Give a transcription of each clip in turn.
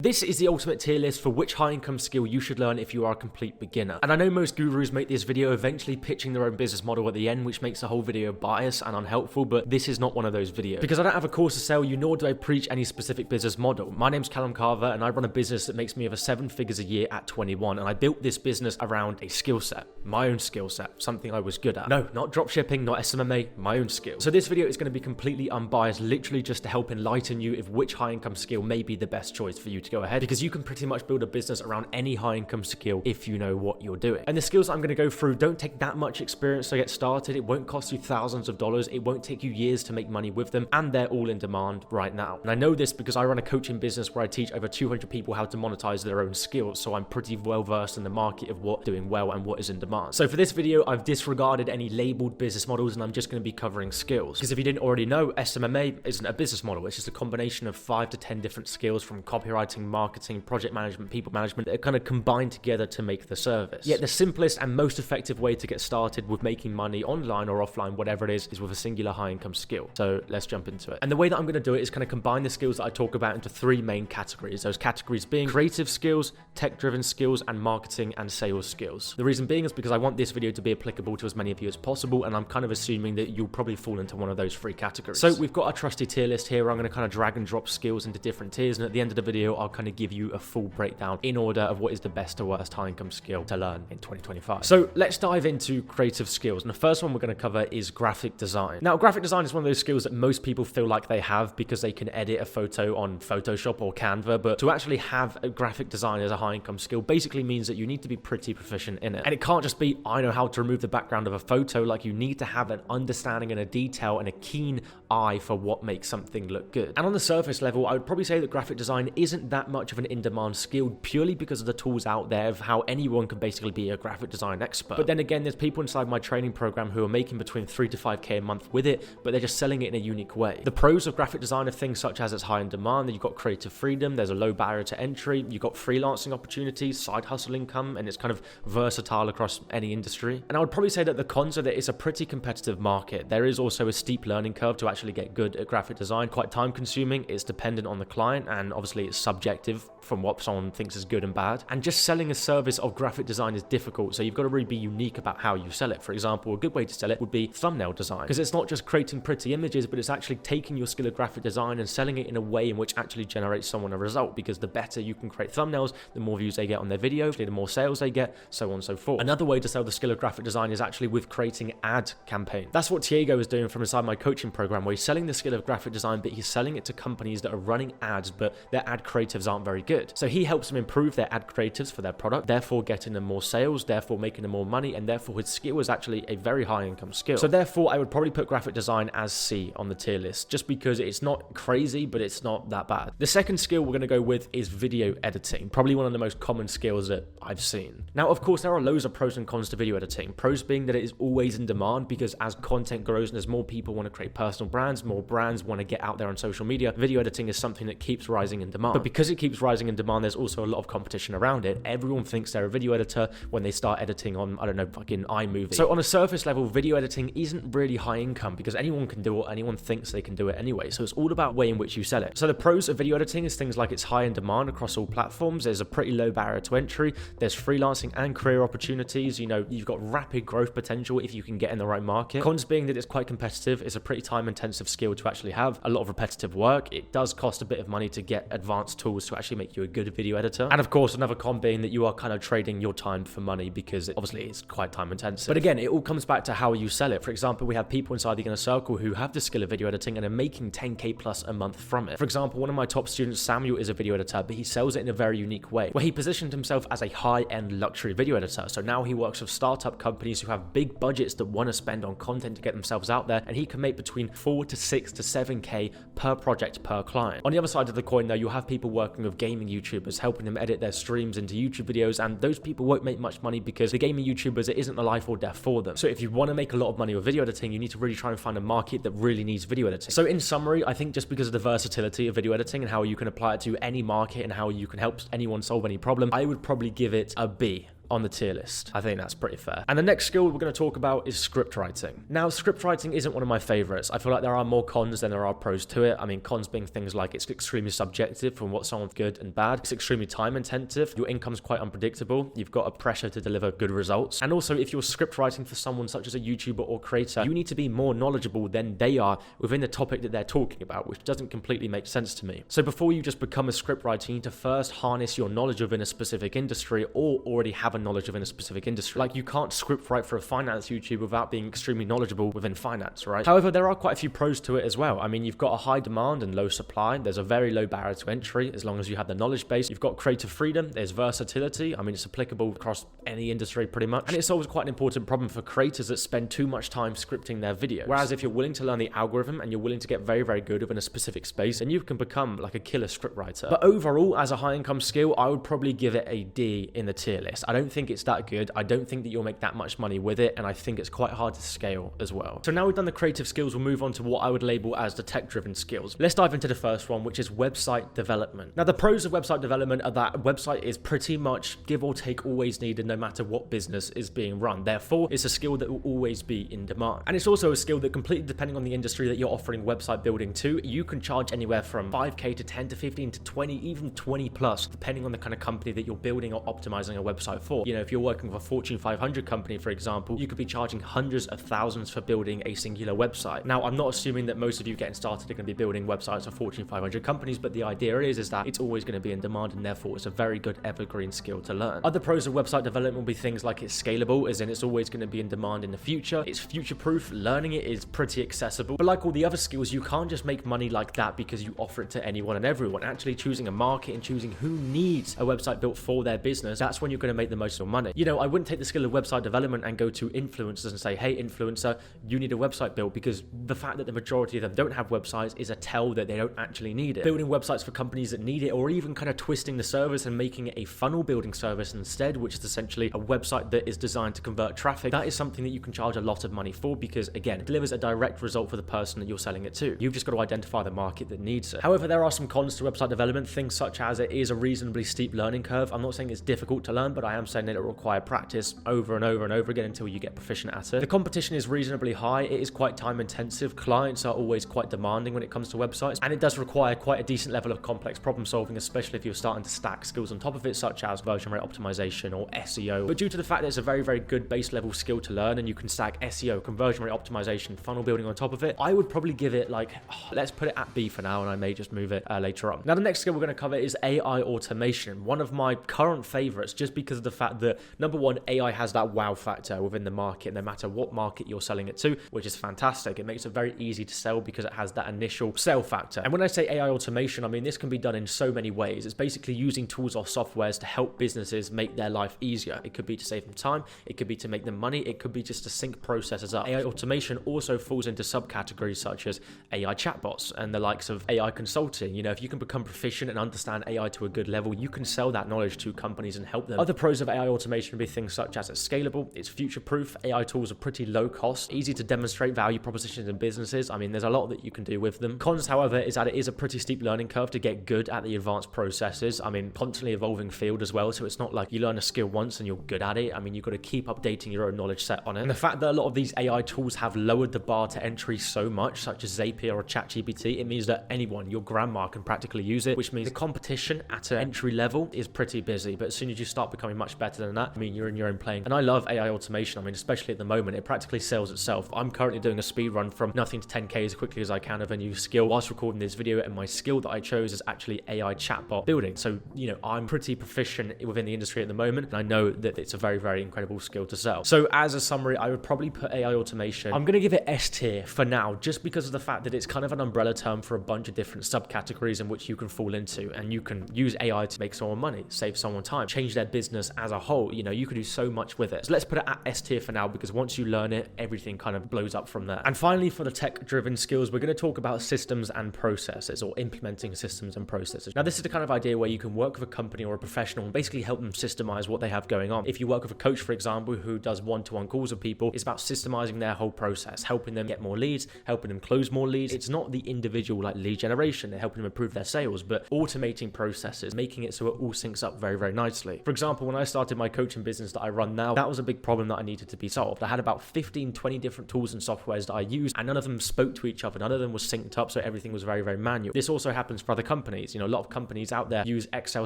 This is the ultimate tier list for which high income skill you should learn if you are a complete beginner. And I know most gurus make this video eventually pitching their own business model at the end, which makes the whole video biased and unhelpful, but this is not one of those videos. Because I don't have a course to sell you, nor do I preach any specific business model. My name's Callum Carver and I run a business that makes me over 7 figures a year at 21. And I built this business around a skill set, my own skill set, something I was good at. No, not dropshipping, not SMMA, my own skill. So this video is going to be completely unbiased, literally just to help enlighten you if which high income skill may be the best choice for you to go ahead, because you can pretty much build a business around any high income skill if you know what you're doing. And the skills I'm going to go through don't take that much experience to get started. It won't cost you thousands of dollars. It won't take you years to make money with them, and they're all in demand right now. And I know this because I run a coaching business where I teach over 200 people how to monetize their own skills, so I'm pretty well versed in the market of what's doing well and what is in demand. So for this video, I've disregarded any labeled business models and I'm just going to be covering skills. Because if you didn't already know, SMMA isn't a business model. It's just a combination of 5 to 10 different skills from copywriting, marketing, project management, people management that are kind of combined together to make the service. Yet the simplest and most effective way to get started with making money online or offline, whatever it is with a singular high income skill. So let's jump into it. And the way that I'm going to do it is kind of combine the skills that I talk about into 3 main categories. Those categories being creative skills, tech-driven skills, and marketing and sales skills. The reason being is because I want this video to be applicable to as many of you as possible, and I'm kind of assuming that you'll probably fall into one of those 3 categories. So we've got our trusty tier list here where I'm going to kind of drag and drop skills into different tiers, and at the end of the video, I'll kind of give you a full breakdown in order of what is the best to worst high income skill to learn in 2025. So let's dive into creative skills. And the first one we're going to cover is graphic design. Now, graphic design is one of those skills that most people feel like they have because they can edit a photo on Photoshop or Canva, but to actually have a graphic design as a high income skill basically means that you need to be pretty proficient in it. And it can't just be, I know how to remove the background of a photo. Like, you need to have an understanding and a detail and a keen eye for what makes something look good. And on the surface level, I would probably say that graphic design isn't that much of an in-demand skill purely because of the tools out there of how anyone can basically be a graphic design expert. But then again, there's people inside my training program who are making between 3 to 5K a month with it, but they're just selling it in a unique way. The pros of graphic design are things such as it's high in demand, that you've got creative freedom, there's a low barrier to entry, you've got freelancing opportunities, side hustle income, and it's kind of versatile across any industry. And I would probably say that the cons are that it's a pretty competitive market. There is also a steep learning curve to actually get good at graphic design, quite time consuming, it's dependent on the client, and obviously it's subjective from what someone thinks is good and bad. And just selling a service of graphic design is difficult, so you've got to really be unique about how you sell it. For example, a good way to sell it would be thumbnail design, because it's not just creating pretty images, but it's actually taking your skill of graphic design and selling it in a way in which actually generates someone a result, because the better you can create thumbnails, the more views they get on their video, the more sales they get, so on and so forth. Another way to sell the skill of graphic design is actually with creating ad campaigns. That's what Tiago is doing from inside my coaching program, where he's selling the skill of graphic design, but he's selling it to companies that are running ads, but their ad creatives aren't very good. So he helps them improve their ad creatives for their product, therefore getting them more sales, therefore making them more money, and therefore his skill is actually a very high income skill. So therefore I would probably put graphic design as C on the tier list, just because it's not crazy, but it's not that bad. The second skill we're going to go with is video editing, probably one of the most common skills that I've seen. Now, of course, there are loads of pros and cons to video editing. Pros being that it is always in demand, because as content grows and as more people want to create personal brands, more brands want to get out there on social media, video editing is something that keeps rising in demand. But because it keeps rising in demand, there's also a lot of competition around it. Everyone thinks they're a video editor when they start editing on, I don't know, fucking iMovie. So on a surface level, video editing isn't really high income because anyone can do it, anyone thinks they can do it anyway. So it's all about the way in which you sell it. So the pros of video editing is things like it's high in demand across all platforms. There's a pretty low barrier to entry. There's freelancing and career opportunities. You know, you've got rapid growth potential if you can get in the right market. Cons being that it's quite competitive. It's a pretty time intensive skill to actually have, a lot of repetitive work. It does cost a bit of money to get advanced tools to actually make you a good video editor. And of course, another con being that you are kind of trading your time for money, because obviously it's quite time intensive. But again, it all comes back to how you sell it. For example, we have people inside the inner circle who have the skill of video editing and are making 10K plus a month from it. For example, one of my top students, Samuel, is a video editor, but he sells it in a very unique way, where he positioned himself as a high-end luxury video editor. So now he works with startup companies who have big budgets that want to spend on content to get themselves out there, and he can make between 4 to 6 to 7K per project per client. On the other side of the coin, though, you'll have people working with gaming YouTubers, helping them edit their streams into YouTube videos, and those people won't make much money because the gaming YouTubers, it isn't a life or death for them. So if you want to make a lot of money with video editing, you need to really try and find a market that really needs video editing. So in summary, I think just because of the versatility of video editing and how you can apply it to any market and how you can help anyone solve any problem, I would probably give it a B on the tier list. I think that's pretty fair. And the next skill we're going to talk about is script writing. Now, script writing isn't one of my favorites. I feel like there are more cons than there are pros to it. I mean, cons being things like it's extremely subjective from what someone's good and bad. It's extremely time intensive. Your income's quite unpredictable. You've got a pressure to deliver good results. And also, if you're script writing for someone such as a YouTuber or creator, you need to be more knowledgeable than they are within the topic that they're talking about, which doesn't completely make sense to me. So before you just become a script writer, you need to first harness your knowledge within a specific industry or already have a knowledge within a specific industry. Like, you can't script write for a finance YouTuber without being extremely knowledgeable within finance, right? However, there are quite a few pros to it as well. I mean, you've got a high demand and low supply. There's a very low barrier to entry as long as you have the knowledge base. You've got creative freedom. There's versatility. I mean, it's applicable across any industry pretty much. And it solves quite an important problem for creators that spend too much time scripting their videos. Whereas if you're willing to learn the algorithm and you're willing to get very, very good within a specific space, then you can become like a killer script writer. But overall, as a high income skill, I would probably give it a D in the tier list. I don't think it's that good. I don't think that you'll make that much money with it. And I think it's quite hard to scale as well. So now we've done the creative skills, we'll move on to what I would label as the tech-driven skills. Let's dive into the first one, which is website development. Now, the pros of website development are that a website is pretty much give or take always needed no matter what business is being run. Therefore, it's a skill that will always be in demand. And it's also a skill that completely depending on the industry that you're offering website building to, you can charge anywhere from 5k to 10 to 15 to 20, even 20 plus, depending on the kind of company that you're building or optimizing a website for. You know, if you're working with a Fortune 500 company, for example, you could be charging hundreds of thousands for building a singular website. Now, I'm not assuming that most of you getting started are going to be building websites for Fortune 500 companies, but the idea is that it's always going to be in demand, and therefore it's a very good evergreen skill to learn. Other pros of website development will be things like it's scalable, as in it's always going to be in demand in the future. It's future-proof. Learning it is pretty accessible. But like all the other skills, you can't just make money like that because you offer it to anyone and everyone. Actually choosing a market and choosing who needs a website built for their business, that's when you're going to make the most of your money. You know, I wouldn't take the skill of website development and go to influencers and say, hey, influencer, you need a website built, because the fact that the majority of them don't have websites is a tell that they don't actually need it. Building websites for companies that need it, or even kind of twisting the service and making it a funnel building service instead, which is essentially a website that is designed to convert traffic, that is something that you can charge a lot of money for, because again, it delivers a direct result for the person that you're selling it to. You've just got to identify the market that needs it. However, there are some cons to website development, things such as it is a reasonably steep learning curve. I'm not saying it's difficult to learn, but I am saying that it will require practice over and over and over again until you get proficient at it. The competition is reasonably high. It is quite time intensive. Clients are always quite demanding when it comes to websites, and it does require quite a decent level of complex problem solving, especially if you're starting to stack skills on top of it, such as conversion rate optimization or SEO. But due to the fact that it's a very, very good base level skill to learn, and you can stack SEO, conversion rate optimization, funnel building on top of it, I would probably give it like, let's put it at B for now, and I may just move it later on. Now, the next skill we're going to cover is AI automation, one of my current favorites, just because of the fact that, number one, AI has that wow factor within the market, no matter what market you're selling it to, which is fantastic. It makes it very easy to sell because it has that initial sell factor. And when I say AI automation, I mean this can be done in so many ways. It's basically using tools or softwares to help businesses make their life easier. It could be to save them time, it could be to make them money, it could be just to sync processes up. AI automation also falls into subcategories such as AI chatbots and the likes of AI consulting. You know, if you can become proficient and understand AI to a good level, you can sell that knowledge to companies and help them. Other pros of AI automation would be things such as it's scalable, it's future-proof, AI tools are pretty low cost, easy to demonstrate value propositions in businesses. I mean, there's a lot that you can do with them. Cons, however, is that it is a pretty steep learning curve to get good at the advanced processes. I mean, constantly evolving field as well, so it's not like you learn a skill once and you're good at it. I mean, you've got to keep updating your own knowledge set on it. And the fact that a lot of these AI tools have lowered the bar to entry so much, such as Zapier or ChatGPT, it means that anyone, your grandma, can practically use it, which means the competition at an entry level is pretty busy. But as soon as you start becoming much better than that, I mean, you're in your own plane. And I love AI automation. I mean, especially at the moment, it practically sells itself. I'm currently doing a speed run from nothing to 10k as quickly as I can of a new skill whilst recording this video, and my skill that I chose is actually AI chatbot building. So, you know, I'm pretty proficient within the industry at the moment, and I know that it's a very, very incredible skill to sell. So as a summary, I would probably put AI automation, I'm going to give it S tier for now, just because of the fact that it's kind of an umbrella term for a bunch of different subcategories in which you can fall into, and you can use AI to make someone money, save someone time, change their business as a whole. You know, you can do so much with it. So let's put it at S tier for now, because once you learn it, everything kind of blows up from there. And finally, for the tech-driven skills, we're going to talk about systems and processes, or implementing systems and processes. Now, this is the kind of idea where you can work with a company or a professional and basically help them systemize what they have going on. If you work with a coach, for example, who does one-to-one calls with people, it's about systemizing their whole process, helping them get more leads, helping them close more leads. It's not the individual like lead generation, they're helping them improve their sales, but automating processes, making it so it all syncs up very, very nicely. For example, when I started started my coaching business that I run now, that was a big problem that I needed to be solved. I had about 15, 20 different tools and softwares that I used, and none of them spoke to each other. None of them was synced up, so everything was very, very manual. This also happens for other companies. A lot of companies out there use Excel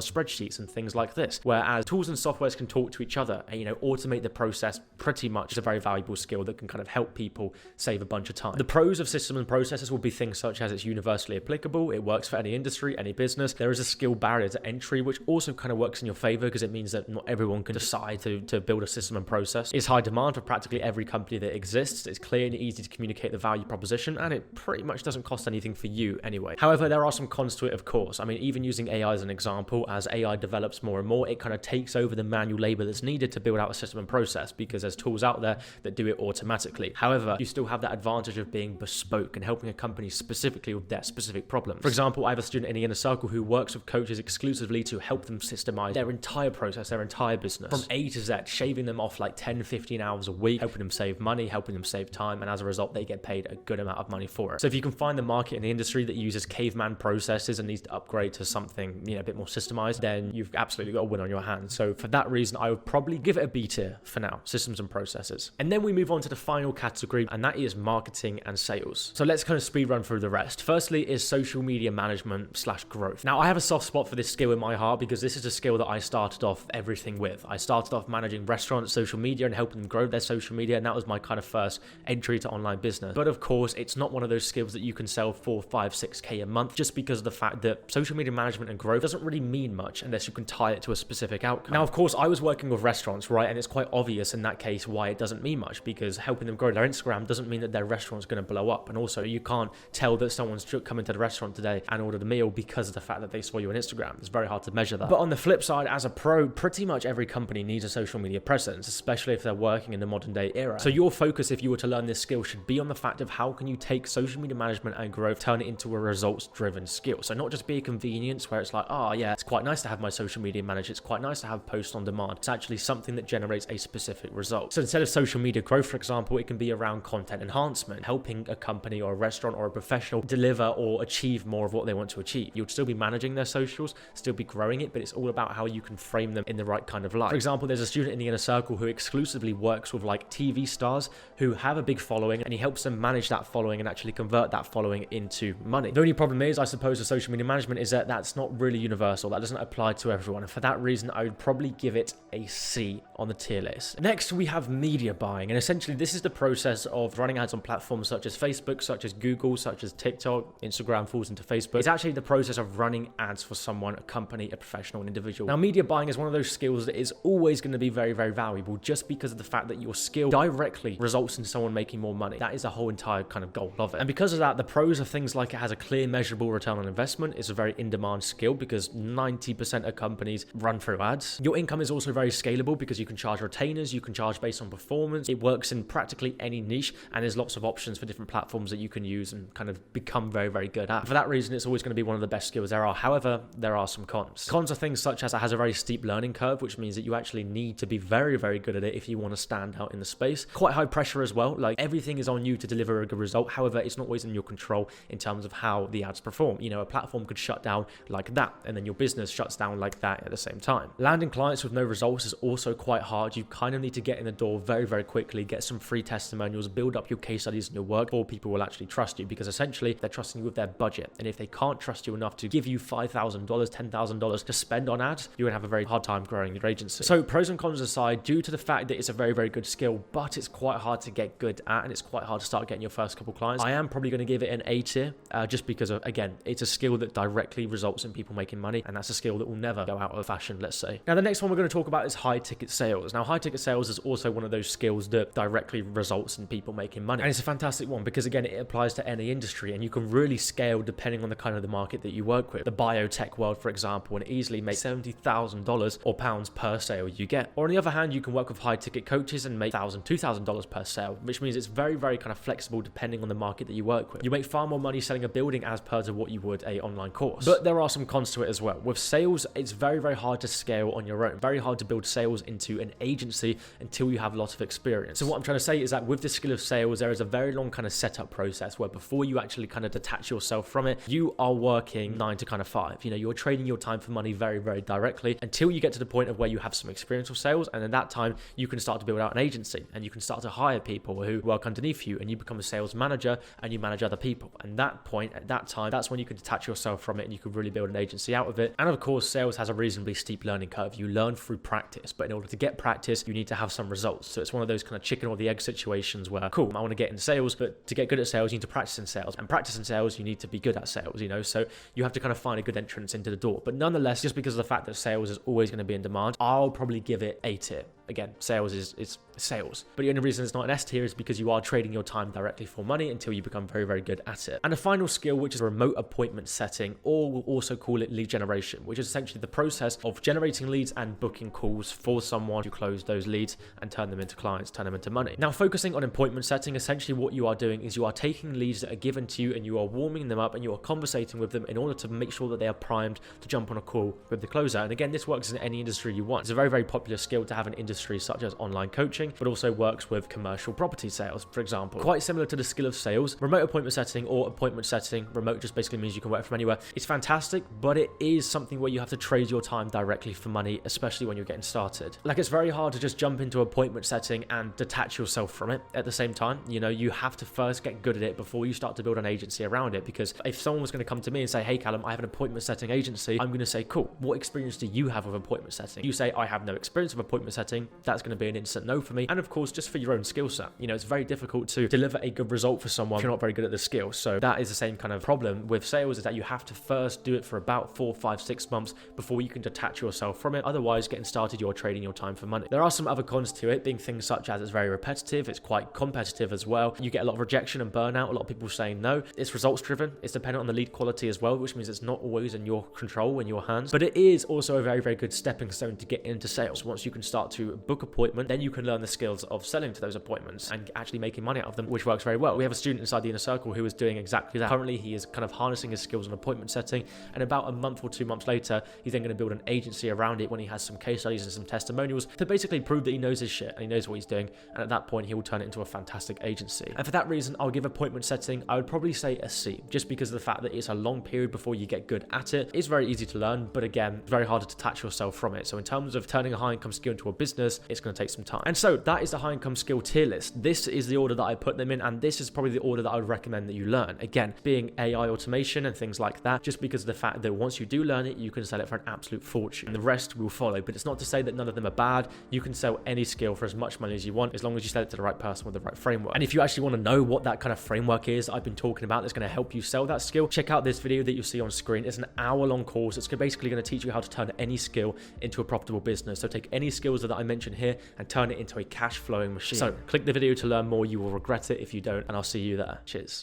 spreadsheets and things like this, whereas tools and softwares can talk to each other and, automate the process pretty much. Is a very valuable skill that can kind of help people save a bunch of time. The pros of systems and processes will be things such as it's universally applicable, it works for any industry, any business. There is a skill barrier to entry, which also kind of works in your favor because it means that not everyone can decide to build a system and process. It's high demand for practically every company that exists. It's clear and easy to communicate the value proposition, and it pretty much doesn't cost anything for you anyway. However, there are some cons to it, of course. I mean, even using AI as an example, as AI develops more and more, it kind of takes over the manual labor that's needed to build out a system and process because there's tools out there that do it automatically. However, you still have that advantage of being bespoke and helping a company specifically with their specific problems. For example, I have a student in the inner circle who works with coaches exclusively to help them systemize their entire process, their entire business, from A to Z, shaving them off like 10, 15 hours a week, helping them save money, helping them save time, and as a result, they get paid a good amount of money for it. So if you can find the market in the industry that uses caveman processes and needs to upgrade to something, a bit more systemized, then you've absolutely got a win on your hands. So for that reason, I would probably give it a B tier for now, systems and processes. And then we move on to the final category, and that is marketing and sales. So let's kind of speed run through the rest. Firstly is social media management / growth. Now, I have a soft spot for this skill in my heart because this is a skill that I started off everything with. I started off managing restaurants' social media and helping them grow their social media, and that was my kind of first entry to online business. But of course, it's not one of those skills that you can sell 4, 5, 6K a month just because of the fact that social media management and growth doesn't really mean much unless you can tie it to a specific outcome. Now, of course, I was working with restaurants, right? And it's quite obvious in that case why it doesn't mean much, because helping them grow their Instagram doesn't mean that their restaurant's going to blow up. And also, you can't tell that someone's coming to the restaurant today and ordered a meal because of the fact that they saw you on Instagram. It's very hard to measure that. But on the flip side, as a pro, pretty much every company needs a social media presence, especially if they're working in the modern day era. So your focus, if you were to learn this skill, should be on the fact of how can you take social media management and growth, turn it into a results-driven skill. So not just be a convenience where it's like, oh yeah, it's quite nice to have my social media managed, it's quite nice to have posts on demand. It's actually something that generates a specific result. So instead of social media growth, for example, it can be around content enhancement, helping a company or a restaurant or a professional deliver or achieve more of what they want to achieve. You'll still be managing their socials, still be growing it, but it's all about how you can frame them in the right kind of light. For example, there's a student in the inner circle who exclusively works with like TV stars who have a big following, and he helps them manage that following and actually convert that following into money. The only problem is, I suppose, with social media management is that that's not really universal. That doesn't apply to everyone. And for that reason, I would probably give it a C on the tier list. Next, we have media buying. And essentially, this is the process of running ads on platforms such as Facebook, such as Google, such as TikTok. Instagram falls into Facebook. It's actually the process of running ads for someone, a company, a professional, an individual. Now, media buying is one of those skills that is always going to be very, very valuable just because of the fact that your skill directly results in someone making more money. That is the whole entire kind of goal of it. And because of that, the pros are things like it has a clear, measurable return on investment. It's a very in-demand skill because 90% of companies run through ads. Your income is also very scalable because you can charge retainers, you can charge based on performance. It works in practically any niche, and there's lots of options for different platforms that you can use and kind of become very, very good at. For that reason, it's always going to be one of the best skills there are. However, there are some cons. Cons are things such as it has a very steep learning curve, which means that you actually need to be very, very good at it if you want to stand out in the space. Quite high pressure as well. Like, everything is on you to deliver a good result. However, it's not always in your control in terms of how the ads perform. A platform could shut down like that, and then your business shuts down like that at the same time. Landing clients with no results is also quite hard. You kind of need to get in the door very, very quickly, get some free testimonials, build up your case studies and your work, or people will actually trust you, because essentially they're trusting you with their budget. And if they can't trust you enough to give you $5,000, $10,000 to spend on ads, you're gonna have a very hard time growing your agency. So pros and cons aside, due to the fact that it's a very, very good skill, but it's quite hard to get good at, and it's quite hard to start getting your first couple clients, I am probably going to give it an A tier, just because of, again, it's a skill that directly results in people making money, and that's a skill that will never go out of fashion, let's say. Now, the next one we're going to talk about is high ticket sales. Now, high ticket sales is also one of those skills that directly results in people making money. And it's a fantastic one because, again, it applies to any industry, and you can really scale depending on the kind of the market that you work with. The biotech world, for example, and easily make $70,000 or pounds per sale you get. Or on the other hand, you can work with high ticket coaches and make $1,000, $2,000 per sale, which means it's very, very kind of flexible depending on the market that you work with. You make far more money selling a building as per to what you would a online course. But there are some cons to it as well. With sales, it's very, very hard to scale on your own. Very hard to build sales into into an agency until you have a lot of experience. So what I'm trying to say is that with the skill of sales, there is a very long kind of setup process where before you actually kind of detach yourself from it, you are working 9 to kind of 5. You know, you're trading your time for money very, very directly until you get to the point of where you have some experience with sales. And at that time, you can start to build out an agency and you can start to hire people who work underneath you, and you become a sales manager and you manage other people. And that point, at that time, that's when you can detach yourself from it and you can really build an agency out of it. And of course, sales has a reasonably steep learning curve. You learn through practice, but in order to get practice, you need to have some results. So it's one of those kind of chicken or the egg situations where, cool, I want to get into sales, but to get good at sales, you need to practice in sales. And practice in sales, you need to be good at sales, you know? So you have to kind of find a good entrance into the door. But nonetheless, just because of the fact that sales is always going to be in demand, I'll probably give it A tier. Again, sales is sales. But the only reason it's not an S tier is because you are trading your time directly for money until you become very, very good at it. And the final skill, which is remote appointment setting, or we'll also call it lead generation, which is essentially the process of generating leads and booking calls for someone to close those leads and turn them into clients, turn them into money. Now, focusing on appointment setting, essentially what you are doing is you are taking leads that are given to you and you are warming them up and you are conversating with them in order to make sure that they are primed to jump on a call with the closer. And again, this works in any industry you want. It's a very, very popular skill to have in industries such as online coaching, but also works with commercial property sales, for example. Quite similar to the skill of sales, remote appointment setting or appointment setting, remote just basically means you can work from anywhere. It's fantastic, but it is something where you have to trade your time directly for money, especially when you're getting started. Like, it's very hard to just jump into appointment setting and detach yourself from it at the same time. You know, you have to first get good at it before you start to build an agency around it, because if someone was going to come to me and say, hey Callum, I have an appointment setting agency, I'm going to say, cool, what experience do you have with appointment setting? You say, I have no experience with appointment setting, that's going to be an instant no for me. And of course, just for your own skill set, you know, it's very difficult to deliver a good result for someone if you're not very good at the skill. So that is the same kind of problem with sales, is that you have to first do it for about 4, 5, 6 months before you can detach yourself from it. Otherwise, getting started, you're trading your time for money. There are some other cons to it, being things such as it's very repetitive, it's quite competitive as well. You get a lot of rejection and burnout, a lot of people saying no. It's results driven, it's dependent on the lead quality as well, which means it's not always in your control, in your hands. But it is also a very, very good stepping stone to get into sales. Once you can start to book appointment, then you can learn the skills of selling to those appointments and actually making money out of them, which works very well. We have a student inside the Inner Circle who is doing exactly that. Currently, he is kind of harnessing his skills on appointment setting, and about a month or 2 months later, he's then going to build an agency around it when he has some case studies and some testimonials to basically prove that he knows his shit and he knows what he's doing, and at that point, he will turn it into a fantastic agency. And for that reason, I'll give appointment setting, I would probably say a C, just because of the fact that it's a long period before you get good at it. It's very easy to learn, but again, it's very hard to detach yourself from it. So in terms of turning a high income skill into a business, it's going to take some time. And so that is the high income skill tier list. This is the order that I put them in, and this is probably the order that I would recommend that you learn. Again, being AI automation and things like that, just because of the fact that once you do learn it, you can sell it for an absolute fortune, and the rest will follow. But it's not to say that none of them are bad. You can sell any skill for as much money as you want, as long as you sell it to the right person with the right framework. And if you actually want to know what that kind of framework is I've been talking about that's going to help you sell that skill, check out this video that you see on screen. It's an hour-long course. It's basically going to teach you how to turn any skill into a profitable business. So take any skills that I mentioned here and turn it into a cash flowing machine. So click the video to learn more. You will regret it if you don't, and I'll see you there. Cheers.